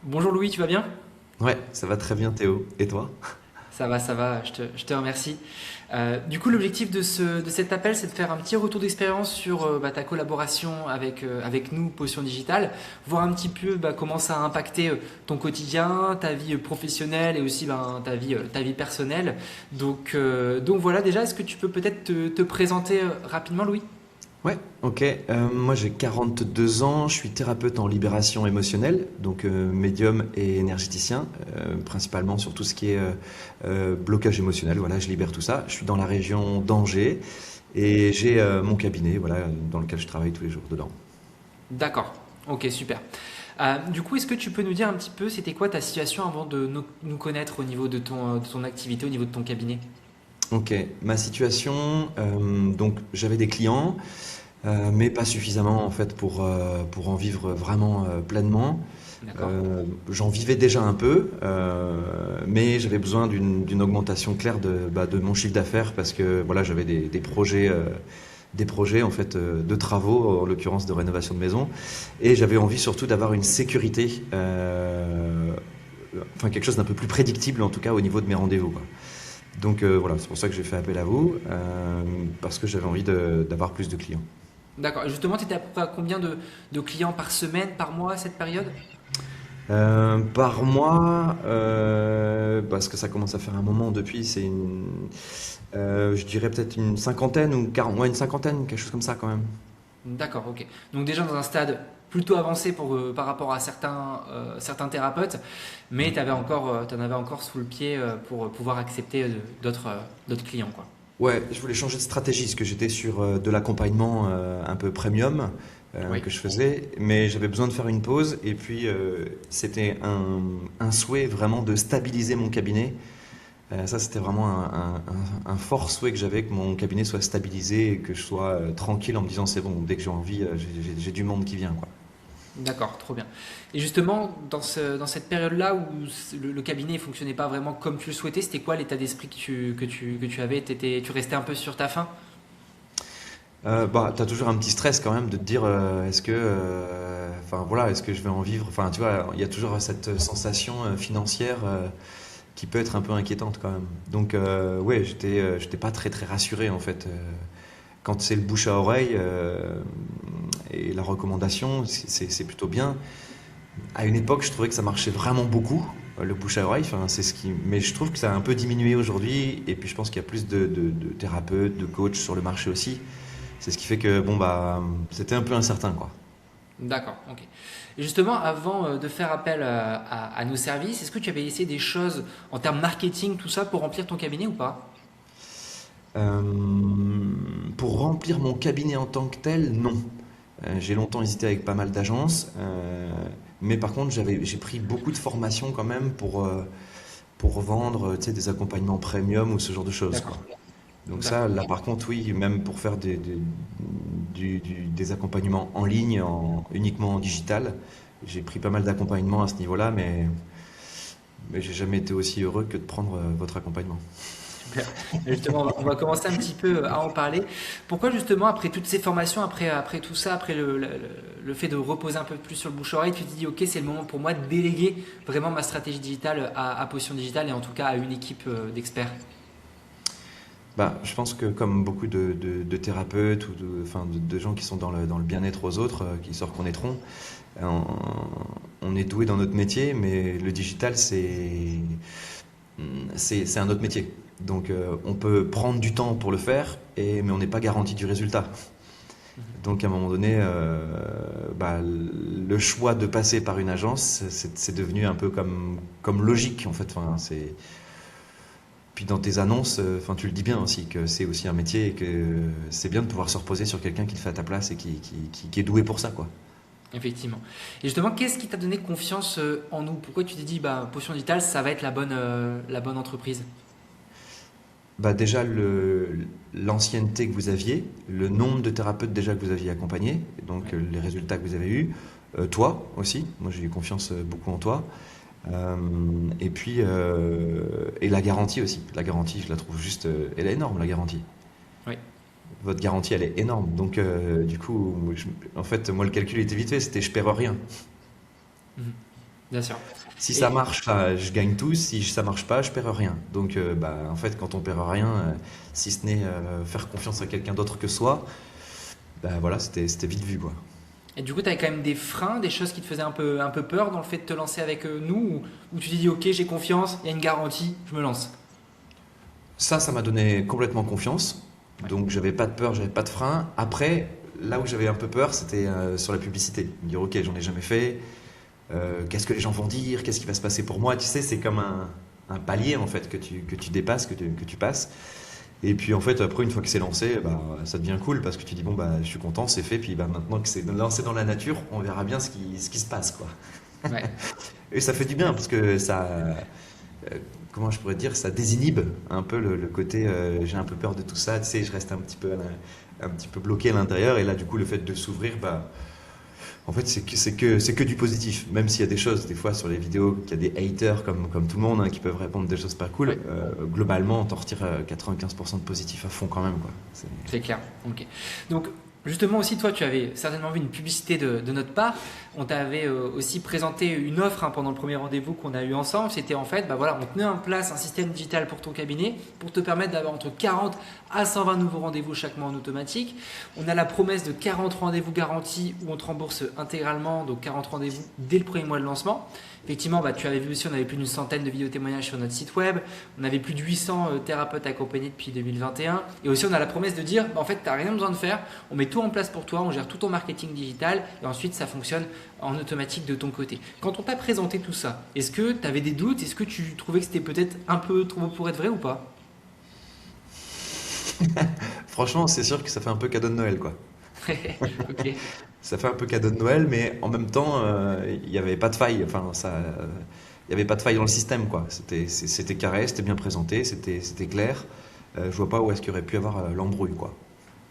Bonjour Louis, tu vas bien? Ouais, ça va très bien Théo. Et toi? Ça va, je te remercie. Du coup, l'objectif de cet appel, c'est de faire un petit retour d'expérience sur ta collaboration avec nous, Potion Digital, voir un petit peu comment ça a impacté ton quotidien, ta vie professionnelle et aussi ta vie personnelle. Donc voilà, déjà, est-ce que tu peux peut-être te présenter rapidement, Louis? Ouais, ok. Moi j'ai 42 ans, je suis thérapeute en libération émotionnelle, donc médium et énergéticien, principalement sur tout ce qui est blocage émotionnel. Voilà, je libère tout ça. Je suis dans la région d'Angers et j'ai mon cabinet, voilà, dans lequel je travaille tous les jours dedans. D'accord, ok, super. Du coup, est-ce que tu peux nous dire un petit peu, c'était quoi ta situation avant de nous connaître au niveau de ton activité, au niveau de ton cabinet? Ok, ma situation, donc j'avais des clients, mais pas suffisamment en fait pour en vivre vraiment pleinement. D'accord. J'en vivais déjà un peu, mais j'avais besoin d'une augmentation claire de mon chiffre d'affaires parce que voilà, j'avais des projets en fait de travaux, en l'occurrence de rénovation de maison, et j'avais envie surtout d'avoir une sécurité, enfin quelque chose d'un peu plus prédictible en tout cas au niveau de mes rendez-vous, quoi. Donc voilà, c'est pour ça que j'ai fait appel à vous, parce que j'avais envie d'avoir plus de clients. D'accord. Et justement, tu étais à peu près à combien de clients par semaine, par mois, cette période? Par mois, parce que ça commence à faire un moment depuis, je dirais peut-être une cinquantaine ou 40, ouais, une cinquantaine, quelque chose comme ça quand même. D'accord, ok. Donc déjà dans un stade plutôt avancé par rapport à certains thérapeutes, mais Ouais. tu en avais encore sous le pied pour pouvoir accepter d'autres clients, quoi. Ouais, je voulais changer de stratégie, parce que j'étais sur de l'accompagnement un peu premium Oui. que je faisais, mais j'avais besoin de faire une pause, et puis c'était un souhait vraiment de stabiliser mon cabinet. Ça, c'était vraiment un fort souhait que j'avais, que mon cabinet soit stabilisé et que je sois tranquille en me disant c'est bon, dès que j'ai envie, j'ai du monde qui vient, quoi. D'accord, trop bien. Et justement, dans cette période-là où le cabinet ne fonctionnait pas vraiment comme tu le souhaitais, c'était quoi l'état d'esprit que tu avais? Tu restais un peu sur ta faim? Bah, t'as toujours un petit stress quand même de te dire est-ce que, enfin voilà, est-ce que je vais en vivre? Enfin, tu vois, il y a toujours cette sensation financière qui peut être un peu inquiétante quand même. Donc, ouais, j'étais pas très très rassuré en fait. Quand c'est le bouche à oreille et la recommandation, c'est plutôt bien. À une époque, je trouvais que ça marchait vraiment beaucoup, le bouche à oreille. Enfin, c'est ce qui... Mais je trouve que ça a un peu diminué aujourd'hui. Et puis, je pense qu'il y a plus de thérapeutes, de coachs sur le marché aussi. C'est ce qui fait que, bon, bah, c'était un peu incertain, quoi. D'accord, ok. Et justement, avant de faire appel à nos services, est-ce que tu avais essayé des choses en termes marketing, tout ça, pour remplir ton cabinet ou pas? Euh, pour remplir mon cabinet en tant que tel, non. J'ai longtemps hésité avec pas mal d'agences. Mais par contre, j'ai pris beaucoup de formations quand même pour vendre, tu sais, des accompagnements premium ou ce genre de choses, quoi. D'accord, Donc ça, d'accord. là par contre, oui, même pour faire des accompagnements en ligne, uniquement en digital, j'ai pris pas mal d'accompagnements à ce niveau-là, mais j'ai jamais été aussi heureux que de prendre votre accompagnement. Super. Et justement, on va commencer un petit peu à en parler. Pourquoi justement, après toutes ces formations, après tout ça, après le fait de reposer un peu plus sur le bouche-oreille, tu te dis, ok, c'est le moment pour moi de déléguer vraiment ma stratégie digitale à Potion Digital et en tout cas à une équipe d'experts? Bah, je pense que comme beaucoup de thérapeutes ou enfin, de gens qui sont dans le bien-être aux autres, qui se reconnaîtront, on, on est doué dans notre métier, mais le digital, c'est un autre métier. Donc on peut prendre du temps pour le faire, mais on n'est pas garanti du résultat. Donc à un moment donné, bah, le choix de passer par une agence, c'est devenu un peu comme logique en fait. Enfin, puis dans tes annonces, enfin tu le dis bien aussi que c'est aussi un métier et que c'est bien de pouvoir se reposer sur quelqu'un qui le fait à ta place et qui est doué pour ça, quoi. Effectivement. Et justement, qu'est-ce qui t'a donné confiance en nous? Pourquoi tu t'es dit, bah, Potion Digital, ça va être la bonne entreprise? Bah déjà l'ancienneté que vous aviez, le nombre de thérapeutes déjà que vous aviez accompagnés, et donc Ouais. les résultats que vous avez eus, toi aussi, moi j'ai eu confiance beaucoup en toi. Euh, et puis et la garantie aussi. La garantie, je la trouve juste, elle est énorme la garantie. Oui. Votre garantie, elle est énorme. Donc du coup, en fait, moi le calcul était vite fait, c'était je perds rien. Mhm. Bien sûr. Si ça Et marche, je gagne tout. Si ça marche pas, je perds rien. Donc, en fait, quand on perd rien, si ce n'est faire confiance à quelqu'un d'autre que soi, voilà, c'était vite vu, quoi. Et du coup, tu avais quand même des freins, des choses qui te faisaient un peu peur dans le fait de te lancer avec nous, ou tu t'es dit, ok, j'ai confiance, il y a une garantie, je me lance. Ça m'a donné complètement confiance. Ouais. Donc, j'avais pas de peur, j'avais pas de frein. Après, là où j'avais un peu peur, c'était sur la publicité. Me dire, ok, j'en ai jamais fait. Qu'est-ce que les gens vont dire? Qu'est-ce qui va se passer pour moi? Tu sais, c'est comme un palier en fait que tu dépasses, que tu passes. Et puis en fait, après, une fois que c'est lancé, ça devient cool parce que tu dis, bon, je suis content, c'est fait. Puis maintenant que c'est lancé dans la nature, on verra bien ce qui se passe, quoi. Ouais. Et ça fait du bien parce que comment je pourrais dire, ça désinhibe un peu le côté, j'ai un peu peur de tout ça, tu sais, je reste un petit peu, un petit peu bloqué à l'intérieur. Et là, du coup, le fait de s'ouvrir, en fait, c'est que du positif. Même s'il y a des choses, des fois, sur les vidéos, qu'il y a des haters comme tout le monde, hein, qui peuvent répondre des choses pas cool, Ouais. globalement, on t'en retire 95% de positif à fond quand même, quoi. C'est clair. Ok. Donc, justement aussi, toi, tu avais certainement vu une publicité de notre part. On t'avait aussi présenté une offre pendant le premier rendez-vous qu'on a eu ensemble. C'était en fait, voilà, on tenait en place un système digital pour ton cabinet pour te permettre d'avoir entre 40 à 120 nouveaux rendez-vous chaque mois en automatique. On a la promesse de 40 rendez-vous garantis où on te rembourse intégralement, donc 40 rendez-vous dès le premier mois de lancement. Effectivement, tu avais vu aussi, on avait plus d'une centaine de vidéos témoignages sur notre site web. On avait plus de 800 thérapeutes accompagnés depuis 2021. Et aussi, on a la promesse de dire, en fait, tu n'as rien besoin de faire. On met tout en place pour toi, on gère tout ton marketing digital et ensuite, ça fonctionne en automatique de ton côté. Quand on t'a présenté tout ça, est-ce que tu avais des doutes? Est-ce que tu trouvais que c'était peut-être un peu trop beau pour être vrai ou pas? Franchement, c'est sûr que ça fait un peu cadeau de Noël, quoi. Ok. Ça fait un peu cadeau de Noël, mais en même temps, il n'y avait pas de faille. Il y avait pas de faille dans le système, quoi. C'était carré, c'était bien présenté, c'était clair. Je vois pas où est-ce qu'il y aurait pu avoir l'embrouille, quoi.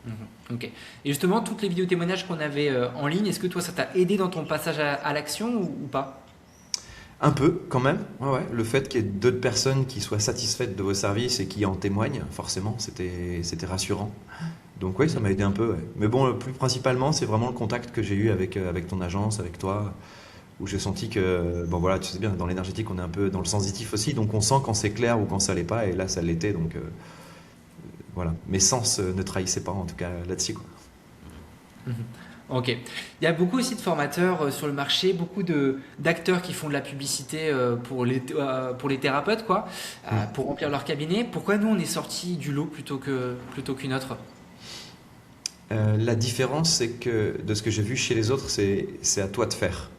Mhm. Ok. Et justement, toutes les vidéos témoignages qu'on avait en ligne, est-ce que toi, ça t'a aidé dans ton passage à l'action ou pas? Un peu, quand même. Ouais, ouais. Le fait qu'il y ait d'autres personnes qui soient satisfaites de vos services et qui en témoignent, forcément, c'était rassurant. Donc oui, ça m'a aidé un peu, ouais. Mais bon, le plus principalement, c'est vraiment le contact que j'ai eu avec ton agence, avec toi, où j'ai senti que, bon voilà, tu sais bien, dans l'énergétique, on est un peu dans le sensitif aussi, donc on sent quand c'est clair ou quand ça l'est pas, et là, ça l'était, donc voilà. Mes sens ne trahissaient pas, en tout cas, là-dessus, quoi. Mhm. Ok. Il y a beaucoup aussi de formateurs sur le marché, beaucoup d'acteurs qui font de la publicité pour les thérapeutes, quoi, Mm. pour remplir leur cabinet. Pourquoi nous, on est sorti du lot plutôt qu'une autre? La différence, c'est que de ce que j'ai vu chez les autres, c'est à toi de faire.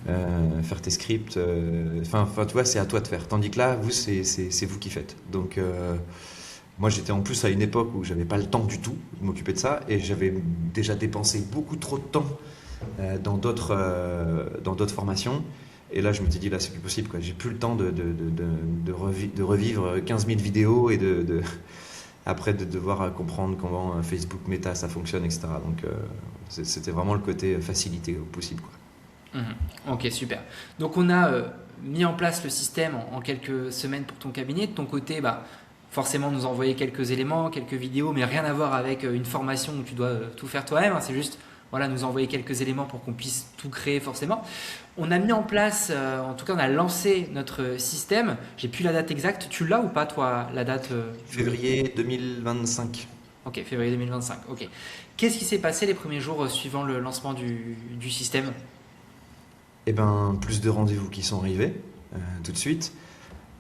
Faire tes scripts, tu vois, c'est à toi de faire. Tandis que là, vous, c'est vous qui faites. Donc, moi, j'étais en plus à une époque où j'avais pas le temps du tout de m'occuper de ça et j'avais déjà dépensé beaucoup trop de temps dans d'autres formations. Et là, je me suis dit, là, c'est plus possible, quoi. J'ai plus le temps de revivre 15 000 vidéos et après de devoir comprendre comment Facebook Meta ça fonctionne, etc. Donc, c'était vraiment le côté facilité au possible, quoi. Mhm. Ok, super. Donc on a mis en place le système en quelques semaines pour ton cabinet. De ton côté, forcément nous envoyer quelques éléments, quelques vidéos, mais rien à voir avec une formation où tu dois tout faire toi-même, hein. C'est juste voilà, nous envoyer quelques éléments pour qu'on puisse tout créer forcément. On a mis en place, en tout cas on a lancé notre système. J'ai plus la date exacte. Tu l'as ou pas toi, la date Février 2025. Ok, février 2025. Ok. Qu'est-ce qui s'est passé les premiers jours suivant le lancement du système? Eh ben, plus de rendez-vous qui sont arrivés tout de suite.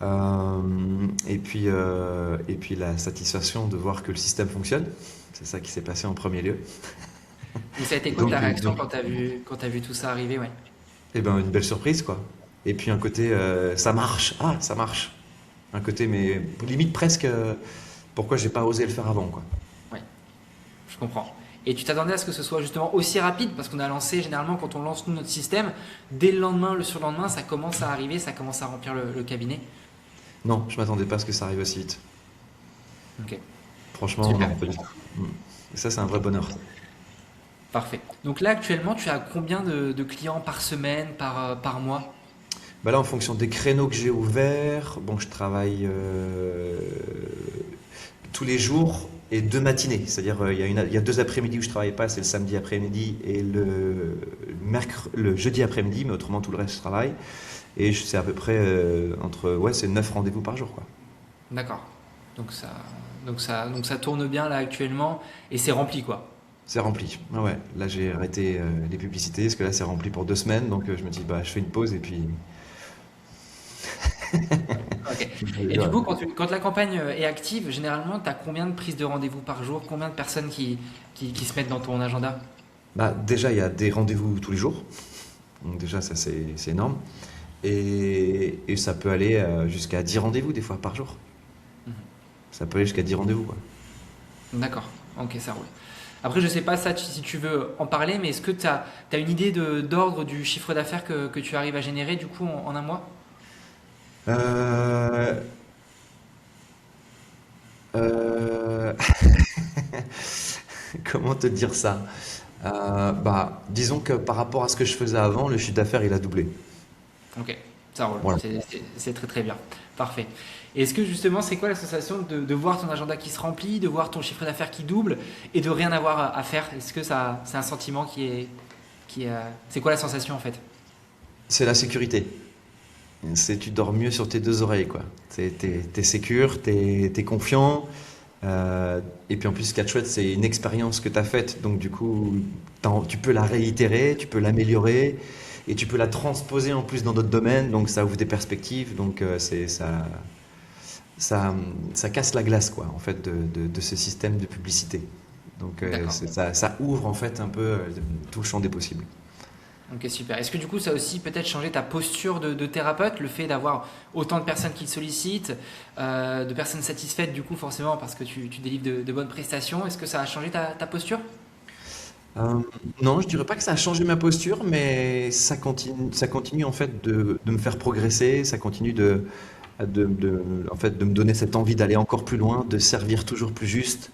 Et puis la satisfaction de voir que le système fonctionne. C'est ça qui s'est passé en premier lieu. Et ça a été quoi ta Donc, réaction quand t'as vu tout ça arriver, ouais. eh ben, une belle surprise, quoi. Et puis un côté, ça marche. Ah, ça marche. Un côté, mais limite presque, pourquoi j'ai pas osé le faire avant, quoi. Ouais, je comprends. Et tu t'attendais à ce que ce soit justement aussi rapide parce qu'on a lancé généralement quand on lance nous notre système, dès le lendemain, le surlendemain, ça commence à arriver, ça commence à remplir le cabinet. Non, je m'attendais pas à ce que ça arrive aussi vite. Ok, Franchement, super, non, pas du tout. Mm. Et ça, c'est un vrai bonheur. parfait. Donc là actuellement, tu as combien de clients par semaine, par mois? Bah là, en fonction des créneaux que j'ai ouverts, bon, je travaille tous les jours et deux matinées. C'est-à-dire, il y a deux après-midi où je travaille pas, c'est le samedi après-midi et le le jeudi après-midi, mais autrement tout le reste je travaille. Et c'est à peu près c'est 9 rendez-vous par jour, quoi. D'accord. Donc ça, donc ça tourne bien là actuellement et c'est rempli quoi. C'est rempli. Ah ouais, là j'ai arrêté les publicités parce que là c'est rempli pour 2 semaines. Donc je me dis, bah je fais une pause et puis. Ok. Et du coup, quand la campagne est active, généralement, tu as combien de prises de rendez-vous par jour? Combien de personnes qui se mettent dans ton agenda? Bah, déjà, il y a des rendez-vous tous les jours. Donc déjà, ça c'est énorme. Et ça peut aller jusqu'à 10 rendez-vous des fois par jour. Ça peut aller jusqu'à 10 rendez-vous, quoi. D'accord. Ok, ça roule. Après, je sais pas ça si tu veux en parler, mais est-ce que tu as une idée d'ordre du chiffre d'affaires que tu arrives à générer du coup en un mois? Euh, euh, Comment te dire ça? Bah, disons que par rapport à ce que je faisais avant, le chiffre d'affaires, il a doublé. Ok, ça roule. Voilà. C'est très très bien. Parfait. Et est-ce que justement, c'est quoi la sensation de voir ton agenda qui se remplit, de voir ton chiffre d'affaires qui double et de rien avoir à faire? Est-ce que ça, c'est un sentiment c'est quoi la sensation en fait? C'est la sécurité. Tu dors mieux sur tes deux oreilles, quoi. T'es sécure, t'es confiant. Et puis en plus, ce qu'il y a de chouette, c'est une expérience que tu as faite. Donc du coup, tu peux la réitérer, tu peux l'améliorer et tu peux la transposer en plus dans d'autres domaines. Donc ça ouvre des perspectives. Donc ça, ça casse la glace, quoi, en fait, de ce système de publicité. Donc D'accord. ça ouvre en fait un peu tout le champ des possibles. Ok, super. Est-ce que du coup, ça a aussi peut-être changé ta posture de thérapeute, le fait d'avoir autant de personnes qui te sollicitent, de personnes satisfaites, du coup, forcément, parce que tu délivres de bonnes prestations. Est-ce que ça a changé ta posture? Euh, non, je dirais pas que ça a changé ma posture, mais ça continue en fait de me faire progresser, ça continue en fait, de me donner cette envie d'aller encore plus loin, de servir toujours plus juste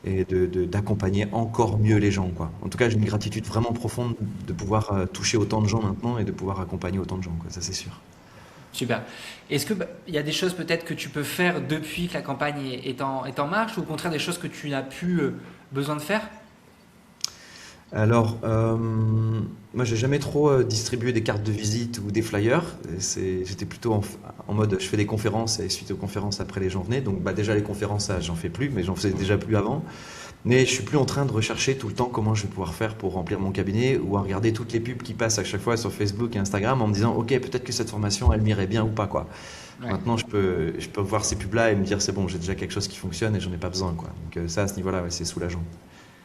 et d'accompagner encore mieux les gens, quoi. En tout cas, j'ai une gratitude vraiment profonde de pouvoir toucher autant de gens maintenant et de pouvoir accompagner autant de gens, quoi, ça c'est sûr. Super. Est-ce que il y a des choses peut-être que tu peux faire depuis que la campagne est en marche, ou au contraire des choses que tu n'as plus besoin de faire? Alors, moi, j'ai jamais trop distribué des cartes de visite ou des flyers. J'étais plutôt en mode, je fais des conférences et suite aux conférences, après les gens venaient. Donc, bah, déjà les conférences, ça, j'en fais plus, mais j'en faisais déjà plus avant. Mais je suis plus en train de rechercher tout le temps comment je vais pouvoir faire pour remplir mon cabinet ou à regarder toutes les pubs qui passent à chaque fois sur Facebook et Instagram en me disant, ok, peut-être que cette formation, elle m'irait bien ou pas, quoi. Ouais. Maintenant, je peux voir ces pubs-là et me dire, c'est bon, j'ai déjà quelque chose qui fonctionne et j'en ai pas besoin, quoi. Donc, ça, à ce niveau-là, ouais, c'est soulageant.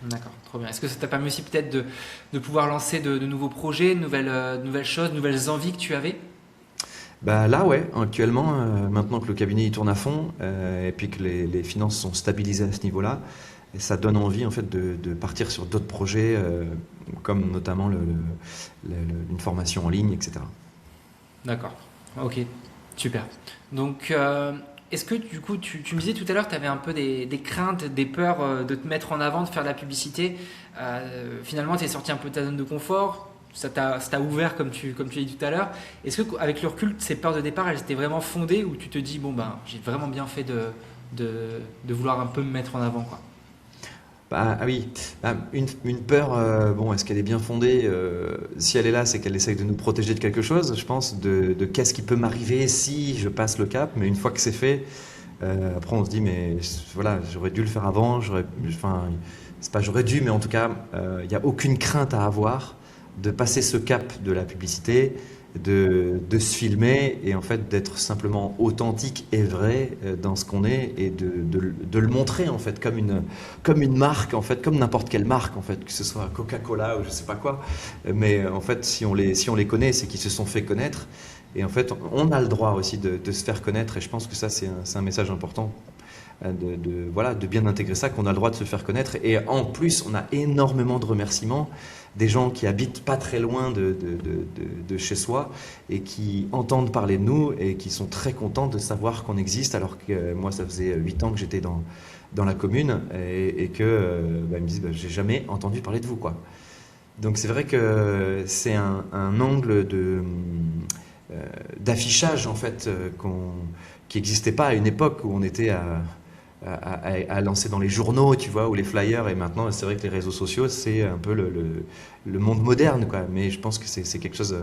D'accord, trop bien. Est-ce que ça t'a permis aussi peut-être de pouvoir lancer de nouveaux projets, de nouvelles choses, de nouvelles envies que tu avais? Bah là, ouais, actuellement, maintenant que le cabinet il tourne à fond et puis que les finances sont stabilisées à ce niveau-là, et ça donne envie en fait de partir sur d'autres projets, comme notamment une formation en ligne, etc. D'accord. Ok, super. Donc, est-ce que du coup, tu me disais tout à l'heure que tu avais un peu des craintes, des peurs de te mettre en avant, de faire de la publicité. Finalement, tu es sorti un peu de ta zone de confort. Ça t'a ouvert, comme tu l'as dit tout à l'heure. Est-ce que, avec le recul, ces peurs de départ, elles étaient vraiment fondées, ou tu te dis, bon, ben, j'ai vraiment bien fait de vouloir un peu me mettre en avant, quoi? Bah, ah oui, bah, une peur, bon, est-ce qu'elle est bien fondée? Si elle est là, c'est qu'elle essaye de nous protéger de quelque chose, je pense, de qu'est-ce qui peut m'arriver si je passe le cap. Mais une fois que c'est fait, après on se dit, mais voilà, j'aurais dû le faire avant, enfin, c'est pas j'aurais dû, mais en tout cas, il n'y a aucune crainte à avoir de passer ce cap de la publicité, de se filmer et en fait d'être simplement authentique et vrai dans ce qu'on est et de le montrer en fait comme une marque en fait, comme n'importe quelle marque en fait, que ce soit Coca-Cola ou je sais pas quoi. Mais en fait, si on les connaît, c'est qu'ils se sont fait connaître. Et en fait, on a le droit aussi de se faire connaître. Et je pense que ça, c'est un message important voilà, de bien intégrer ça, qu'on a le droit de se faire connaître. Et en plus, on a énormément de remerciements des gens qui habitent pas très loin de chez soi et qui entendent parler de nous et qui sont très contents de savoir qu'on existe, alors que moi, ça faisait 8 ans que j'étais dans la commune et que bah, ils me disent bah, j'ai jamais entendu parler de vous, quoi. Donc c'est vrai que c'est un angle d'affichage en fait qui n'existait pas à une époque où on était à lancer dans les journaux, tu vois, ou les flyers. Et maintenant, c'est vrai que les réseaux sociaux, c'est un peu le monde moderne, quoi. Mais je pense que c'est quelque chose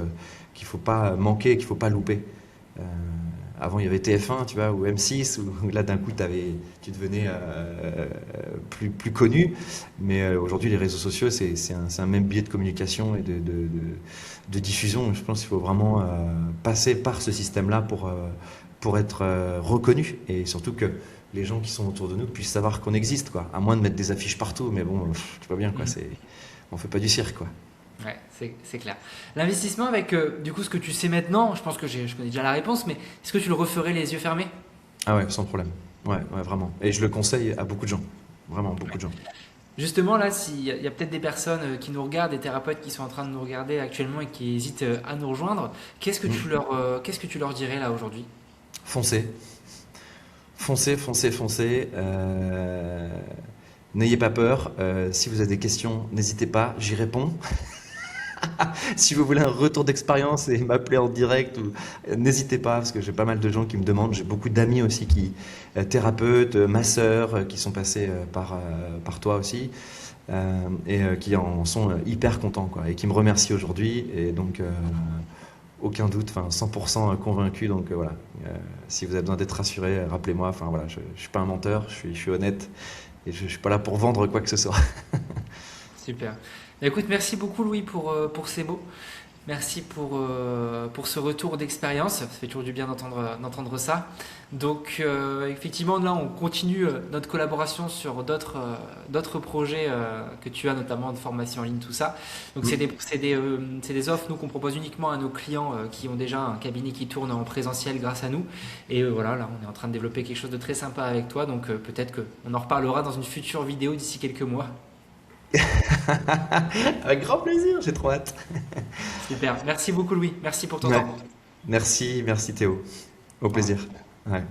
qu'il faut pas manquer, qu'il faut pas louper. Euh, Avant, il y avait TF1, tu vois, ou M6, où là, d'un coup, tu devenais plus connu. Mais aujourd'hui, les réseaux sociaux, c'est un même biais de communication et de diffusion. Je pense qu'il faut vraiment passer par ce système-là pour être reconnu. Et surtout que les gens qui sont autour de nous puissent savoir qu'on existe, quoi. À moins de mettre des affiches partout. Mais bon, tu vois bien, quoi. Mhm. On fait pas du cirque, quoi. Ouais, c'est clair. L'investissement avec du coup ce que tu sais maintenant, je pense que je connais déjà la réponse, mais est-ce que tu le referais les yeux fermés? Ah ouais, sans problème. Ouais, ouais, vraiment. Et je le conseille à beaucoup de gens. Vraiment, beaucoup de gens. Justement, là, s'il y a peut-être des personnes qui nous regardent, des thérapeutes qui sont en train de nous regarder actuellement et qui hésitent à nous rejoindre, Mm. qu'est-ce que tu leur dirais là aujourd'hui? Foncez. Foncez, foncez, foncez. N'ayez pas peur. Si vous avez des questions, n'hésitez pas, j'y réponds. Si vous voulez un retour d'expérience et m'appeler en direct, n'hésitez pas, parce que j'ai pas mal de gens qui me demandent. J'ai beaucoup d'amis aussi thérapeutes, masseurs, qui sont passés par toi aussi, qui en sont hyper contents, quoi, et qui me remercient aujourd'hui. Et donc, aucun doute, enfin 100% convaincu. Donc voilà, Euh, si vous avez besoin d'être rassuré, rappelez-moi. Enfin voilà, je suis pas un menteur, je suis honnête et je suis pas là pour vendre quoi que ce soit. Super. Bah, écoute, merci beaucoup Louis pour ces mots. Merci pour ce retour d'expérience. Ça fait toujours du bien d'entendre ça. Donc, effectivement, là, on continue notre collaboration sur d'autres projets que tu as, notamment de formation en ligne, tout ça. Donc, Mm. c'est des offres, nous, qu'on propose uniquement à nos clients qui ont déjà un cabinet qui tourne en présentiel grâce à nous. Et voilà, là, on est en train de développer quelque chose de très sympa avec toi. Donc, peut-être qu'on en reparlera dans une future vidéo d'ici quelques mois. Avec grand plaisir, j'ai trop hâte. Super. Merci beaucoup, Louis. Merci pour ton Ouais. temps. Merci, merci Théo. Au Au revoir. plaisir. Ouais.